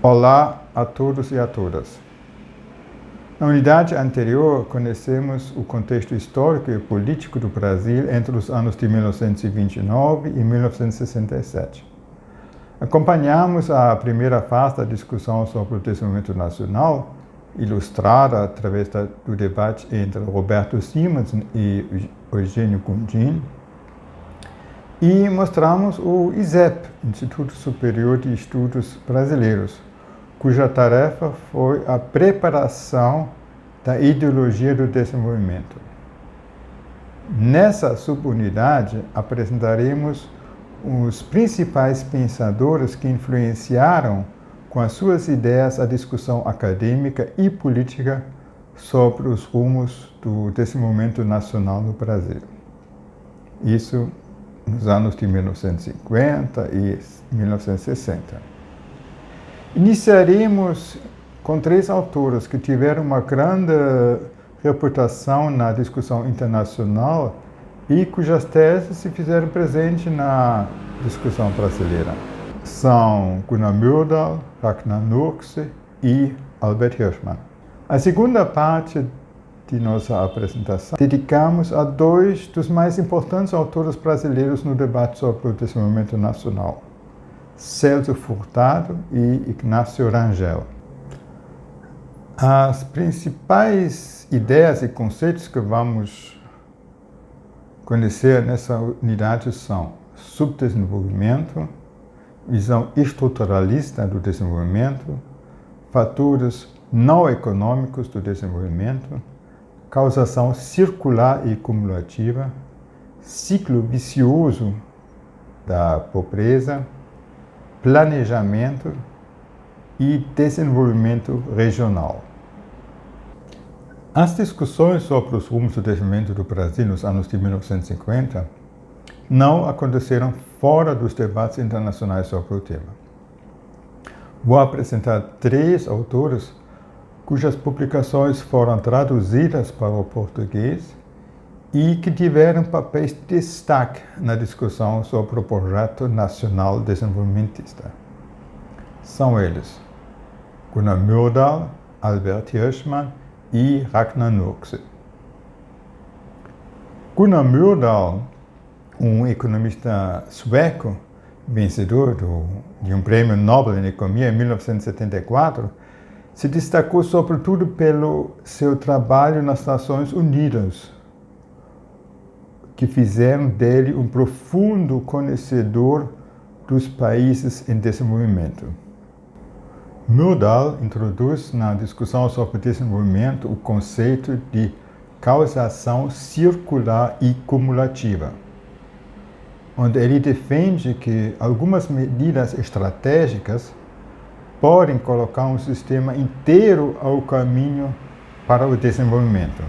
Olá a todos e a todas. Na unidade anterior, conhecemos o contexto histórico e político do Brasil entre os anos de 1929 e 1967. Acompanhamos a primeira fase da discussão sobre o desenvolvimento nacional, ilustrada através do debate entre Roberto Simonsen e Eugênio Gundin, e mostramos o ISEB, Instituto Superior de Estudos Brasileiros, cuja tarefa foi a preparação da ideologia do desenvolvimento. Nessa subunidade, apresentaremos os principais pensadores que influenciaram com as suas ideias a discussão acadêmica e política sobre os rumos do desenvolvimento nacional no Brasil. Isso nos anos de 1950 e 1960. Iniciaremos com três autores que tiveram uma grande reputação na discussão internacional e cujas teses se fizeram presentes na discussão brasileira. São Gunnar Myrdal, Ragnar Nurkse e Albert Hirschman. A segunda parte de nossa apresentação dedicamos a dois dos mais importantes autores brasileiros no debate sobre o desenvolvimento nacional: Celso Furtado e Ignácio Rangel. As principais ideias e conceitos que vamos conhecer nessa unidade são subdesenvolvimento, visão estruturalista do desenvolvimento, fatores não econômicos do desenvolvimento, causação circular e cumulativa, ciclo vicioso da pobreza, planejamento e desenvolvimento regional. As discussões sobre os rumos do desenvolvimento do Brasil nos anos de 1950 não aconteceram fora dos debates internacionais sobre o tema. Vou apresentar três autores cujas publicações foram traduzidas para o português e que tiveram papéis de destaque na discussão sobre o projeto nacional desenvolvimentista. São eles Gunnar Myrdal, Albert Hirschman e Ragnar Nurkse. Gunnar Myrdal, um economista sueco, vencedor de um prêmio Nobel em Economia em 1974, se destacou sobretudo pelo seu trabalho nas Nações Unidas, que fizeram dele um profundo conhecedor dos países em desenvolvimento. Myrdal introduz na discussão sobre desenvolvimento o conceito de causação circular e cumulativa, onde ele defende que algumas medidas estratégicas podem colocar um sistema inteiro ao caminho para o desenvolvimento.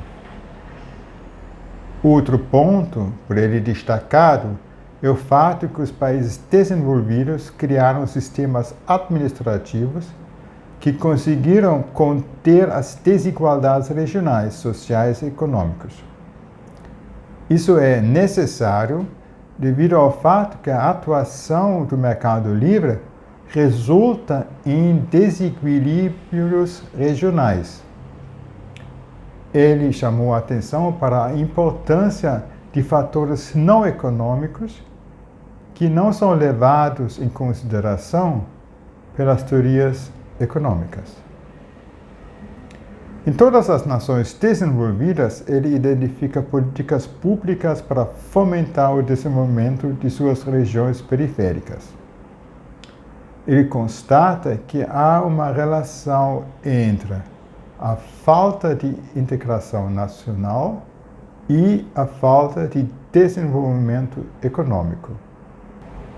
Outro ponto, por ele destacado, é o fato que os países desenvolvidos criaram sistemas administrativos que conseguiram conter as desigualdades regionais, sociais e econômicas. Isso é necessário devido ao fato que a atuação do mercado livre resulta em desequilíbrios regionais. Ele chamou a atenção para a importância de fatores não econômicos que não são levados em consideração pelas teorias econômicas. Em todas as nações desenvolvidas, ele identifica políticas públicas para fomentar o desenvolvimento de suas regiões periféricas. Ele constata que há uma relação entre a falta de integração nacional e a falta de desenvolvimento econômico.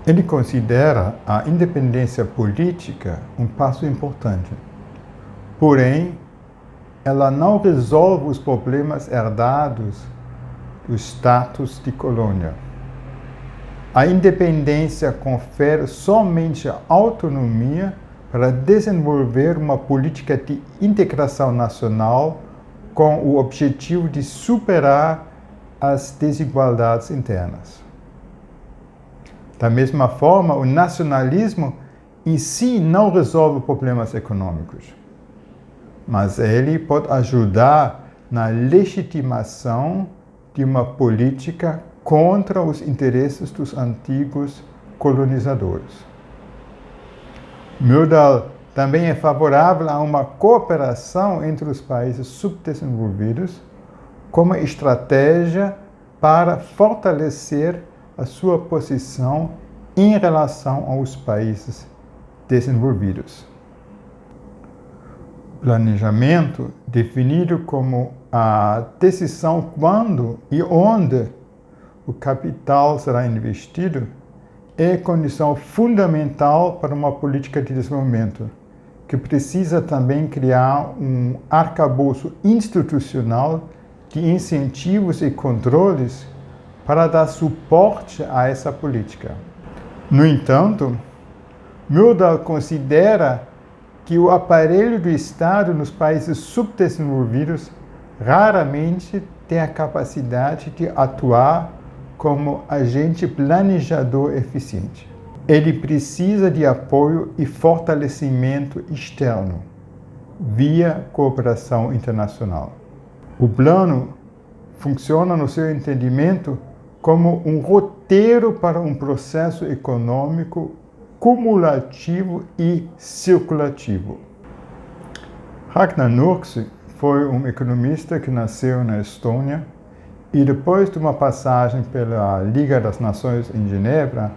Ele considera a independência política um passo importante, porém, ela não resolve os problemas herdados do status de colônia. A independência confere somente autonomia para desenvolver uma política de integração nacional com o objetivo de superar as desigualdades internas. Da mesma forma, o nacionalismo em si não resolve problemas econômicos, mas ele pode ajudar na legitimação de uma política contra os interesses dos antigos colonizadores. Myrdal também é favorável a uma cooperação entre os países subdesenvolvidos como estratégia para fortalecer a sua posição em relação aos países desenvolvidos. Planejamento, definido como a decisão quando e onde o capital será investido, é condição fundamental para uma política de desenvolvimento, que precisa também criar um arcabouço institucional de incentivos e controles para dar suporte a essa política. No entanto, Myrdal considera que o aparelho do Estado nos países subdesenvolvidos raramente tem a capacidade de atuar como agente planejador eficiente. Ele precisa de apoio e fortalecimento externo, via cooperação internacional. O plano funciona, no seu entendimento, como um roteiro para um processo econômico cumulativo e circulativo. Ragnar Nurkse foi um economista que nasceu na Estônia e depois de uma passagem pela Liga das Nações em Genebra,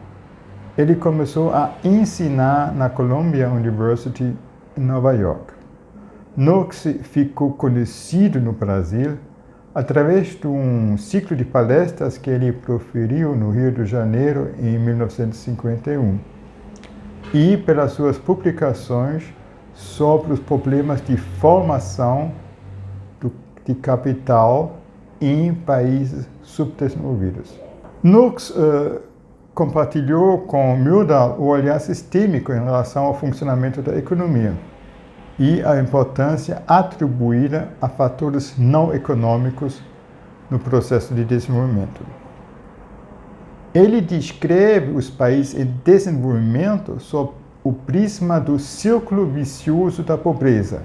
ele começou a ensinar na Columbia University em Nova York. Nurkse ficou conhecido no Brasil através de um ciclo de palestras que ele proferiu no Rio de Janeiro em 1951 e pelas suas publicações sobre os problemas de formação de capital em países subdesenvolvidos. Nurkse compartilhou com Myrdal o olhar sistêmico em relação ao funcionamento da economia e a importância atribuída a fatores não econômicos no processo de desenvolvimento. Ele descreve os países em desenvolvimento sob o prisma do círculo vicioso da pobreza,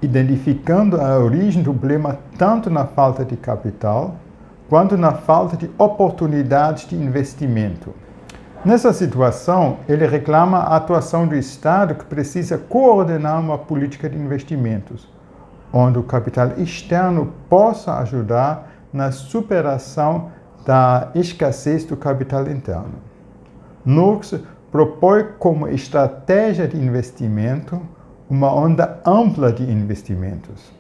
identificando a origem do problema tanto na falta de capital quanto na falta de oportunidades de investimento. Nessa situação, ele reclama a atuação do Estado, que precisa coordenar uma política de investimentos, onde o capital externo possa ajudar na superação da escassez do capital interno. Nurkse propõe como estratégia de investimento uma onda ampla de investimentos,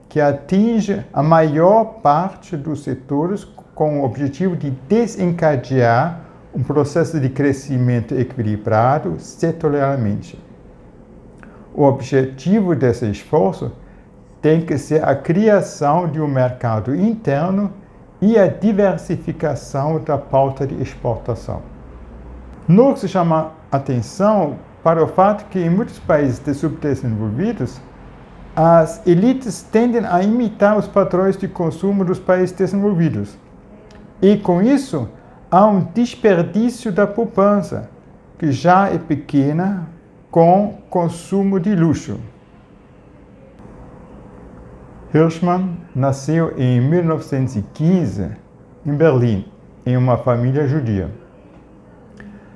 que atinge a maior parte dos setores com o objetivo de desencadear um processo de crescimento equilibrado setorialmente. O objetivo desse esforço tem que ser a criação de um mercado interno e a diversificação da pauta de exportação. Nurkse chama atenção para o fato que em muitos países subdesenvolvidos, as elites tendem a imitar os padrões de consumo dos países desenvolvidos. E com isso, há um desperdício da poupança, que já é pequena, com consumo de luxo. Hirschman nasceu em 1915 em Berlim, em uma família judia.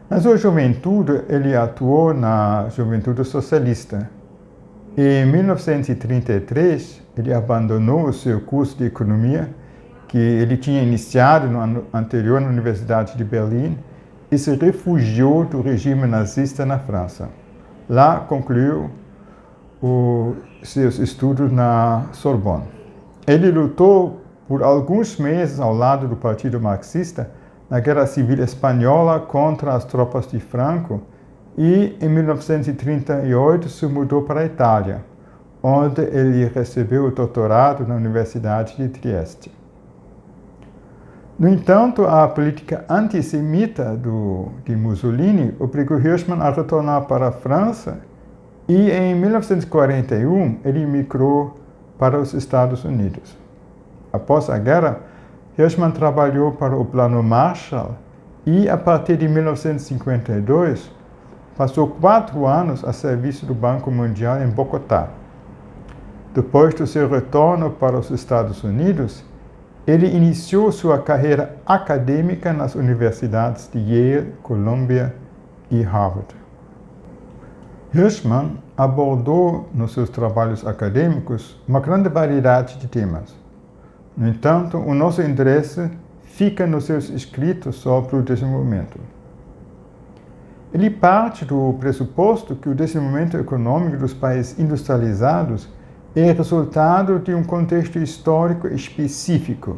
Na sua juventude, ele atuou na juventude socialista. Em 1933, ele abandonou o seu curso de economia, que ele tinha iniciado no ano anterior na Universidade de Berlim, e se refugiou do regime nazista na França. Lá concluiu os seus estudos na Sorbonne. Ele lutou por alguns meses ao lado do Partido Marxista na Guerra Civil Espanhola contra as tropas de Franco e, em 1938, se mudou para a Itália, onde ele recebeu o doutorado na Universidade de Trieste. No entanto, a política antissemita de Mussolini obrigou Hirschman a retornar para a França e, em 1941, ele migrou para os Estados Unidos. Após a guerra, Hirschman trabalhou para o Plano Marshall e, a partir de 1952, passou 4 anos a serviço do Banco Mundial em Bogotá. Depois do seu retorno para os Estados Unidos, ele iniciou sua carreira acadêmica nas universidades de Yale, Columbia e Harvard. Hirschman abordou nos seus trabalhos acadêmicos uma grande variedade de temas. No entanto, o nosso interesse fica nos seus escritos sobre o desenvolvimento. Ele parte do pressuposto que o desenvolvimento econômico dos países industrializados é resultado de um contexto histórico específico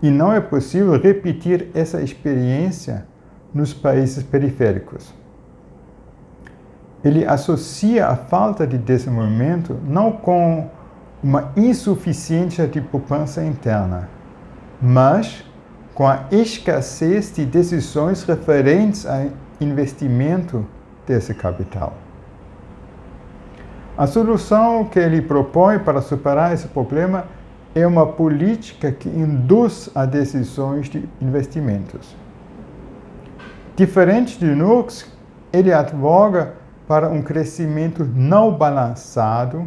e não é possível repetir essa experiência nos países periféricos. Ele associa a falta de desenvolvimento não com uma insuficiência de poupança interna, mas com a escassez de decisões referentes a investimento desse capital. A solução que ele propõe para superar esse problema é uma política que induz a decisões de investimentos. Diferente de Nurks, ele advoga para um crescimento não balançado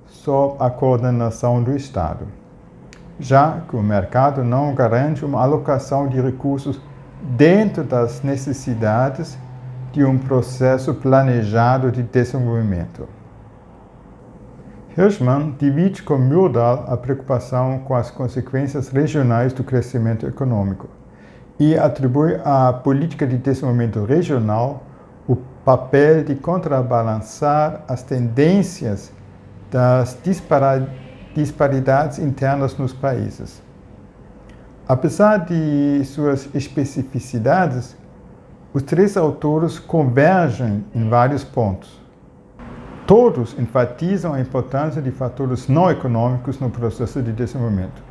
sob a coordenação do Estado, já que o mercado não garante uma alocação de recursos dentro das necessidades de um processo planejado de desenvolvimento. Hirschman divide com Myrdal a preocupação com as consequências regionais do crescimento econômico e atribui à política de desenvolvimento regional o papel de contrabalançar as tendências das disparidades internas nos países. Apesar de suas especificidades, os 3 autores convergem em vários pontos. Todos enfatizam a importância de fatores não econômicos no processo de desenvolvimento.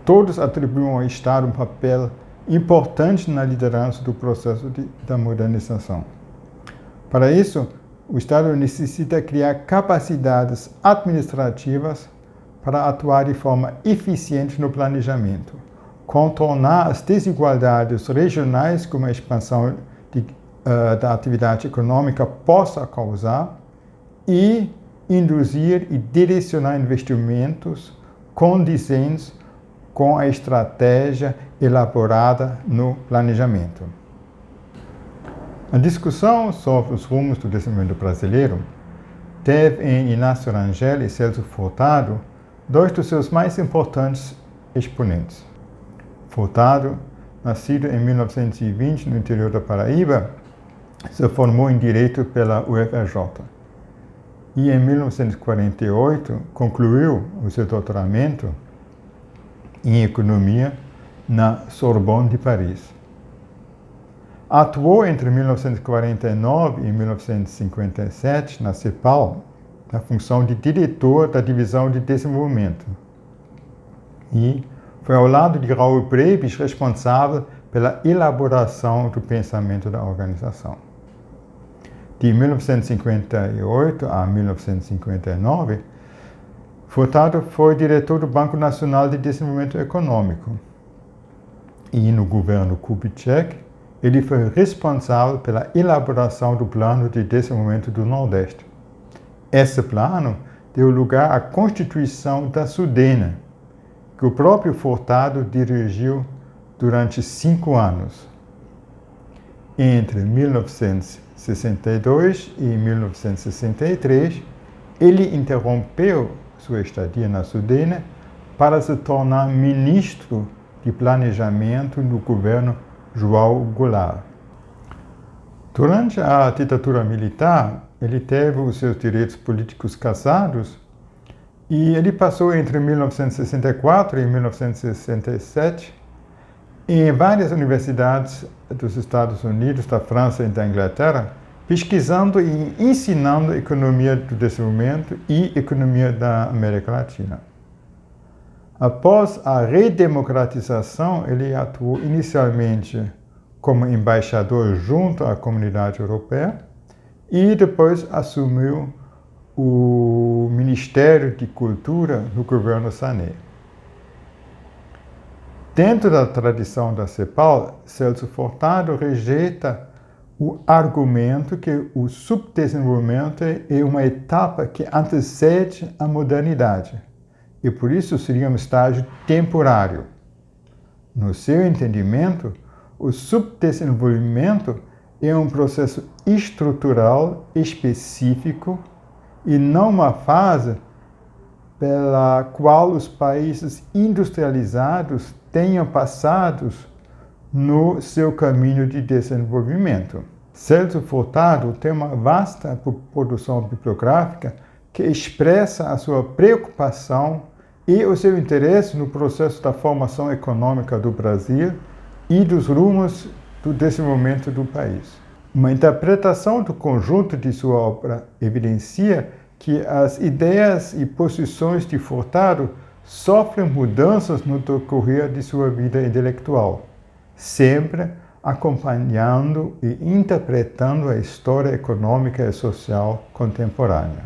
Todos atribuem ao Estado um papel importante na liderança do processo da modernização. Para isso, o Estado necessita criar capacidades administrativas para atuar de forma eficiente no planejamento, contornar as desigualdades regionais que uma expansão da atividade econômica possa causar e induzir e direcionar investimentos condizentes com a estratégia elaborada no planejamento. A discussão sobre os rumos do desenvolvimento brasileiro teve em Inácio Rangel e Celso Furtado 2 dos seus mais importantes exponentes. Furtado, nascido em 1920 no interior da Paraíba, se formou em Direito pela UFRJ e em 1948 concluiu o seu doutoramento em Economia na Sorbonne de Paris. Atuou entre 1949 e 1957 na CEPAL, na função de diretor da Divisão de Desenvolvimento. E foi ao lado de Raul Prebisch responsável pela elaboração do pensamento da organização. De 1958 a 1959, Furtado foi diretor do Banco Nacional de Desenvolvimento Econômico. E no governo Kubitschek, ele foi responsável pela elaboração do Plano de Desenvolvimento do Nordeste. Esse plano deu lugar à Constituição da Sudene, que o próprio Furtado dirigiu durante 5 anos. Entre 1962 e 1963, ele interrompeu sua estadia na Sudene para se tornar ministro de Planejamento no governo João Goulart. Durante a ditadura militar, ele teve os seus direitos políticos cassados e ele passou entre 1964 e 1967 em várias universidades dos Estados Unidos, da França e da Inglaterra, pesquisando e ensinando economia do desenvolvimento e economia da América Latina. Após a redemocratização, ele atuou inicialmente como embaixador junto à comunidade europeia e depois assumiu o Ministério de Cultura no governo Sané. Dentro da tradição da CEPAL, Celso Furtado rejeita o argumento que o subdesenvolvimento é uma etapa que antecede a modernidade e por isso seria um estágio temporário. No seu entendimento, o subdesenvolvimento é um processo estrutural específico e não uma fase pela qual os países industrializados tenham passado no seu caminho de desenvolvimento. Celso Furtado tem uma vasta produção bibliográfica que expressa a sua preocupação e o seu interesse no processo da formação econômica do Brasil e dos rumos do desenvolvimento do país. Uma interpretação do conjunto de sua obra evidencia que as ideias e posições de Furtado sofrem mudanças no decorrer de sua vida intelectual, sempre acompanhando e interpretando a história econômica e social contemporânea.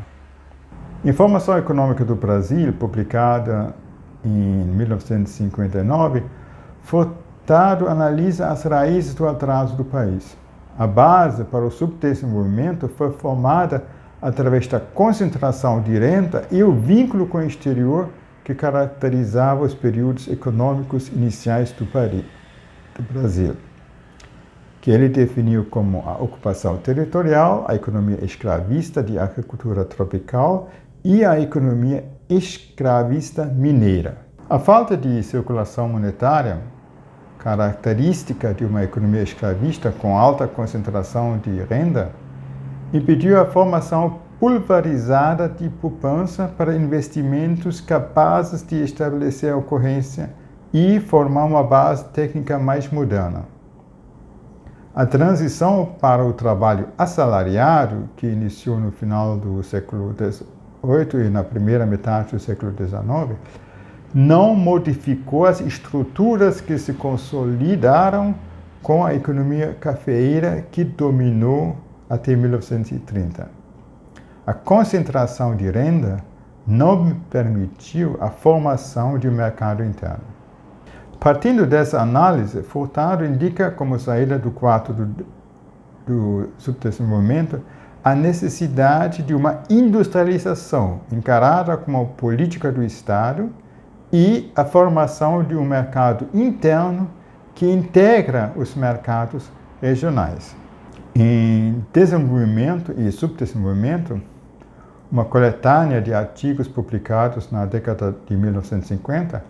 Informação Econômica do Brasil, publicada em 1959, Furtado analisa as raízes do atraso do país. A base para o subdesenvolvimento foi formada através da concentração de renda e o vínculo com o exterior que caracterizava os períodos econômicos iniciais do Brasil, que ele definiu como a ocupação territorial, a economia escravista de agricultura tropical e a economia escravista mineira. A falta de circulação monetária, característica de uma economia escravista com alta concentração de renda, impediu a formação pulverizada de poupança para investimentos capazes de estabelecer a ocorrência e formar uma base técnica mais moderna. A transição para o trabalho assalariado, que iniciou no final do século XVIII e na primeira metade do século XIX, não modificou as estruturas que se consolidaram com a economia cafeeira que dominou até 1930. A concentração de renda não permitiu a formação de um mercado interno. Partindo dessa análise, Furtado indica como saída do quadro do subdesenvolvimento a necessidade de uma industrialização encarada como política do Estado e a formação de um mercado interno que integra os mercados regionais. Em Desenvolvimento e Subdesenvolvimento, uma coletânea de artigos publicados na década de 1950,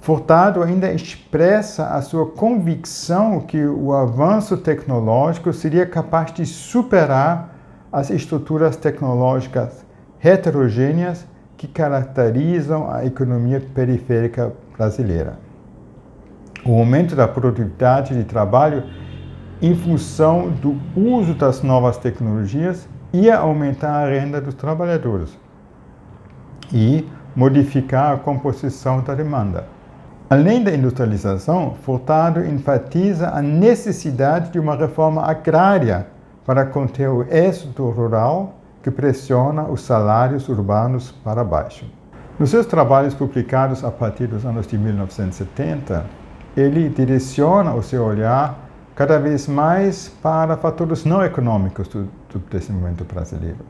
Furtado ainda expressa a sua convicção que o avanço tecnológico seria capaz de superar as estruturas tecnológicas heterogêneas que caracterizam a economia periférica brasileira. O aumento da produtividade de trabalho em função do uso das novas tecnologias ia aumentar a renda dos trabalhadores e modificar a composição da demanda. Além da industrialização, Furtado enfatiza a necessidade de uma reforma agrária para conter o êxodo rural que pressiona os salários urbanos para baixo. Nos seus trabalhos publicados a partir dos anos de 1970, ele direciona o seu olhar cada vez mais para fatores não econômicos do desenvolvimento brasileiro.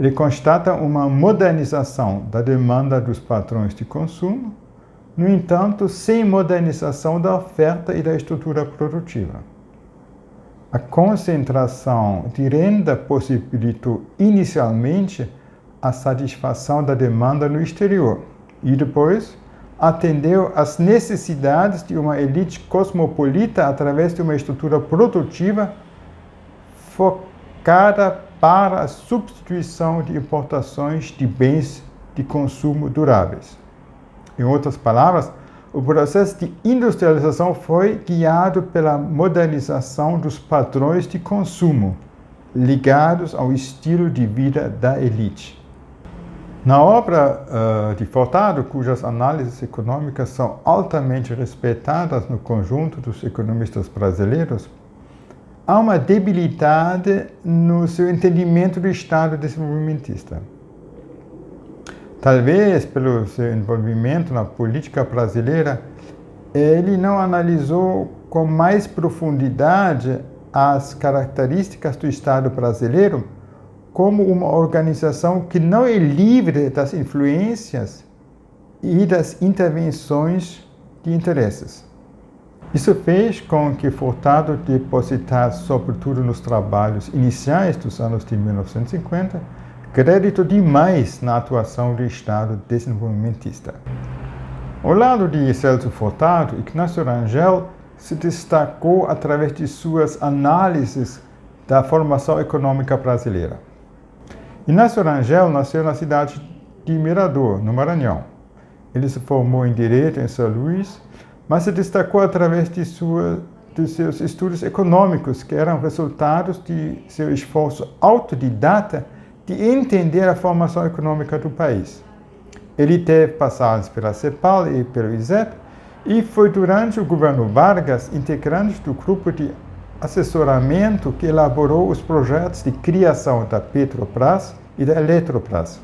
Ele constata uma modernização da demanda dos padrões de consumo, no entanto, sem modernização da oferta e da estrutura produtiva. A concentração de renda possibilitou inicialmente a satisfação da demanda no exterior e depois atendeu às necessidades de uma elite cosmopolita através de uma estrutura produtiva focada para a substituição de importações de bens de consumo duráveis. Em outras palavras, o processo de industrialização foi guiado pela modernização dos padrões de consumo, ligados ao estilo de vida da elite. Na obra de Furtado, cujas análises econômicas são altamente respeitadas no conjunto dos economistas brasileiros, há uma debilidade no seu entendimento do Estado desenvolvimentista. Talvez pelo seu envolvimento na política brasileira, ele não analisou com mais profundidade as características do Estado brasileiro como uma organização que não é livre das influências e das intervenções de interesses. Isso fez com que Furtado depositasse, sobretudo nos trabalhos iniciais dos anos de 1950, crédito demais na atuação do Estado desenvolvimentista. Ao lado de Celso Furtado, Ignácio Rangel se destacou através de suas análises da formação econômica brasileira. Inácio Rangel nasceu na cidade de Mirador, no Maranhão. Ele se formou em Direito em São Luís, mas se destacou através de seus estudos econômicos, que eram resultados de seu esforço autodidata de entender a formação econômica do país. Ele teve passagens pela CEPAL e pelo ISEP, e foi durante o governo Vargas integrante do grupo de assessoramento que elaborou os projetos de criação da Petrobras e da Eletrobras.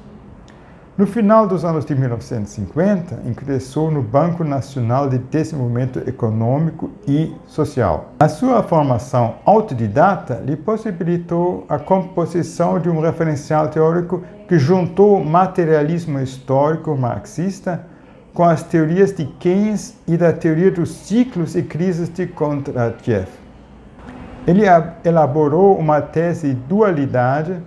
No final dos anos de 1950, ingressou no Banco Nacional de Desenvolvimento Econômico e Social. A sua formação autodidata lhe possibilitou a composição de um referencial teórico que juntou materialismo histórico marxista com as teorias de Keynes e da teoria dos ciclos e crises de Kondratiev. Ele elaborou uma tese de dualidade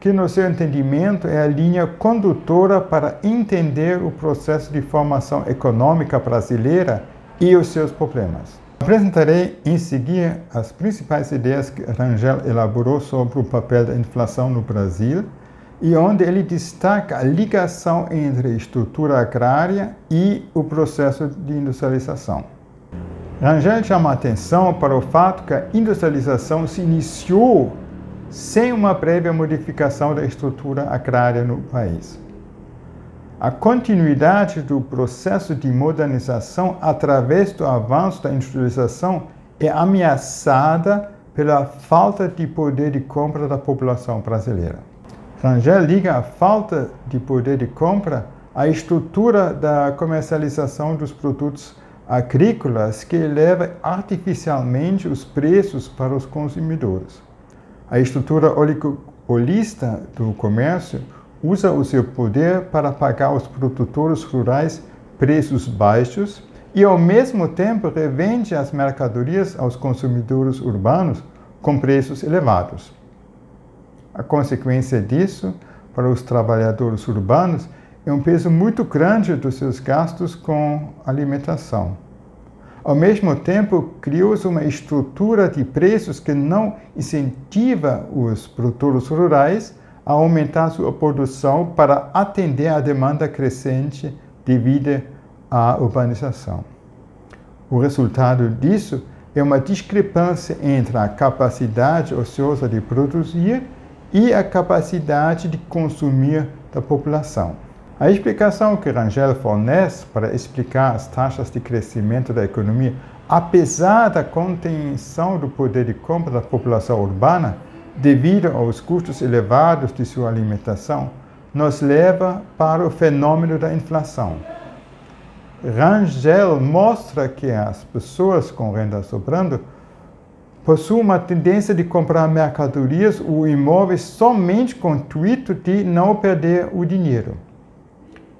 que, no seu entendimento, é a linha condutora para entender o processo de formação econômica brasileira e os seus problemas. Apresentarei em seguida as principais ideias que Rangel elaborou sobre o papel da inflação no Brasil e onde ele destaca a ligação entre a estrutura agrária e o processo de industrialização. Rangel chama a atenção para o fato que a industrialização se iniciou sem uma prévia modificação da estrutura agrária no país. A continuidade do processo de modernização através do avanço da industrialização é ameaçada pela falta de poder de compra da população brasileira. Rangel liga a falta de poder de compra à estrutura da comercialização dos produtos agrícolas que eleva artificialmente os preços para os consumidores. A estrutura oligopolista do comércio usa o seu poder para pagar aos produtores rurais preços baixos e, ao mesmo tempo, revende as mercadorias aos consumidores urbanos com preços elevados. A consequência disso, para os trabalhadores urbanos, é um peso muito grande dos seus gastos com alimentação. Ao mesmo tempo, criou-se uma estrutura de preços que não incentiva os produtores rurais a aumentar sua produção para atender à demanda crescente devido à urbanização. O resultado disso é uma discrepância entre a capacidade ociosa de produzir e a capacidade de consumir da população. A explicação que Rangel fornece para explicar as taxas de crescimento da economia, apesar da contenção do poder de compra da população urbana, devido aos custos elevados de sua alimentação, nos leva para o fenômeno da inflação. Rangel mostra que as pessoas com renda sobrando possuem uma tendência de comprar mercadorias ou imóveis somente com o intuito de não perder o dinheiro.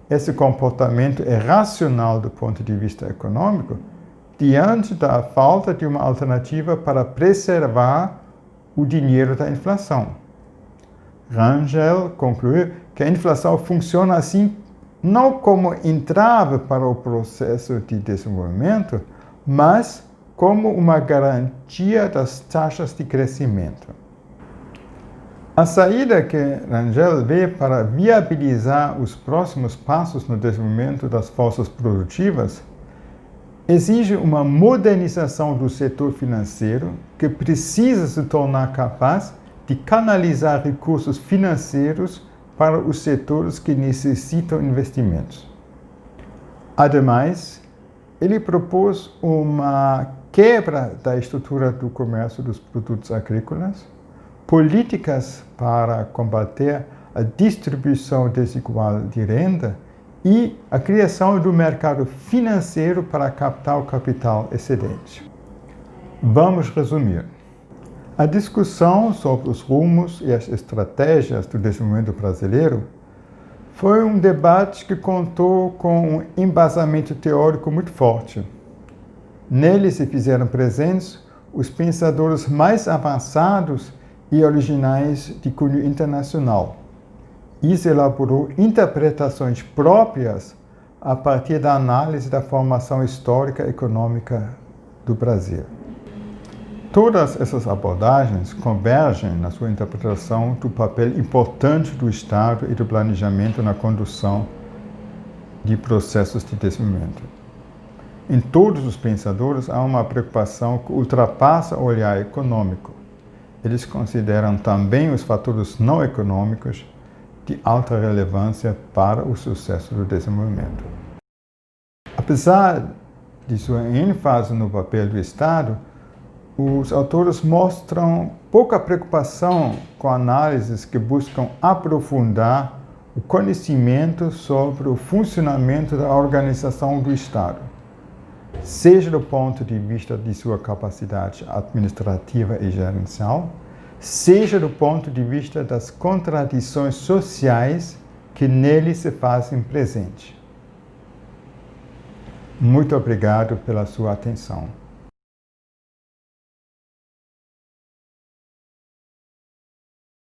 Esse comportamento é racional do ponto de vista econômico, diante da falta de uma alternativa para preservar o dinheiro da inflação. Rangel conclui que a inflação funciona assim não como entrave para o processo de desenvolvimento, mas como uma garantia das taxas de crescimento. A saída que Rangel vê para viabilizar os próximos passos no desenvolvimento das forças produtivas exige uma modernização do setor financeiro que precisa se tornar capaz de canalizar recursos financeiros para os setores que necessitam investimentos. Ademais, ele propôs uma quebra da estrutura do comércio dos produtos agrícolas, políticas para combater a distribuição desigual de renda e a criação do mercado financeiro para captar o capital excedente. Vamos resumir. A discussão sobre os rumos e as estratégias do desenvolvimento brasileiro foi um debate que contou com um embasamento teórico muito forte. Nele se fizeram presentes os pensadores mais avançados e originais de cunho internacional. Isso elaborou interpretações próprias a partir da análise da formação histórica e econômica do Brasil. Todas essas abordagens convergem na sua interpretação do papel importante do Estado e do planejamento na condução de processos de desenvolvimento. Em todos os pensadores há uma preocupação que ultrapassa o olhar econômico. Eles consideram também os fatores não econômicos de alta relevância para o sucesso do desenvolvimento. Apesar de sua ênfase no papel do Estado, os autores mostram pouca preocupação com análises que buscam aprofundar o conhecimento sobre o funcionamento da organização do Estado, seja do ponto de vista de sua capacidade administrativa e gerencial, seja do ponto de vista das contradições sociais que nele se fazem presente. Muito obrigado pela sua atenção.